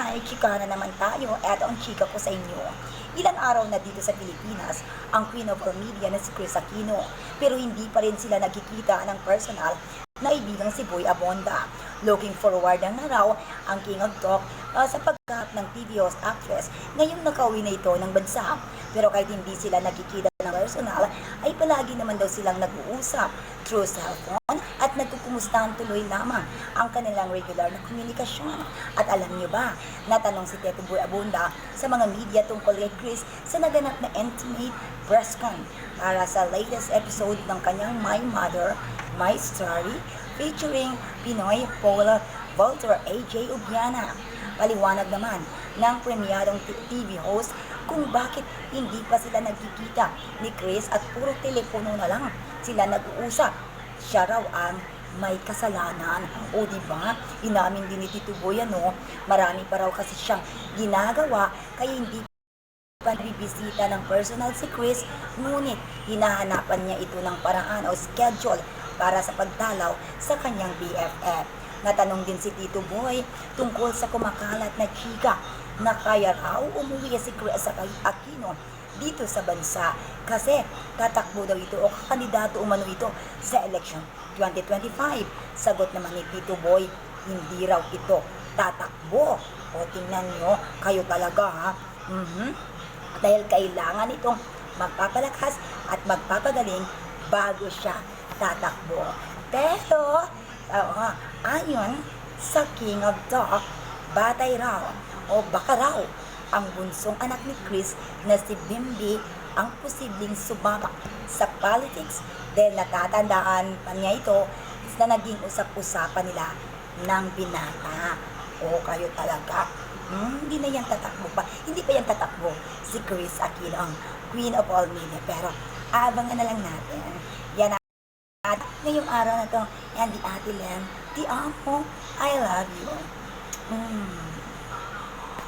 Hi, chika na naman tayo. Eto ang chika ko sa inyo. Ilang araw na dito sa Pilipinas ang Queen of all Media na si Chris Aquino. Pero hindi pa rin sila nagkikita ng personal na ibigang si Boy Abonda. Looking forward na raw ang King of Talk sa pagkahat ng TV host actress ngayong nakauwi na ito ng bansa. Pero kahit hindi sila nagkikita ng personal, ay palagi naman daw silang nag-uusap through cellphone at nagkukumustahan tuloy lamang ang kanilang regular na komunikasyon. At alam niyo ba, natanong si Tito Boy Abonda sa mga media tungkol kay Chris sa naganap na intimate press con para sa latest episode ng kanyang My Mother, My Story featuring Pinoy Paul Walter AJ Ubiana. Paliwanag naman ng premierong TV host kung bakit hindi pa sila nagkikita ni Chris at puro telepono na lang sila nag-uusap. Siya raw ang may kasalanan. O diba, inamin din ni Tito Boy marami pa raw kasi siyang ginagawa kaya hindi pa bibisita ng personal si Chris, ngunit hinahanapan niya ito ng paraan o schedule para sa pagdalaw sa kanyang BFF. Natanong din si Tito Boy tungkol sa kumakalat na chika na kaya raw umuwi si Chris Aquino dito sa bansa kasi tatakbo daw ito o kakandidato umano ito sa election 2025. Sagot naman ni Tito Boy, hindi raw ito tatakbo. O tingnan nyo, kayo talaga ha. Dahil kailangan itong magpapalakas at magpapagaling bago siya tatakbo. Pero, ayon sa King of Talk, batay raw o baka raw ang bunsong anak ni Chris na si Bimbi ang posibleng sumabak sa politics dahil natatandaan pa niya ito na naging usap-usapan nila ng binata. O kayo talaga, hindi na yan tatakbo pa. Hindi pa yan tatakbo si Chris Aquino, ang Queen of all Media. Pero abangan na lang natin. Yan at ngayong araw na to, and the Ate Lem, the Amo, I love you.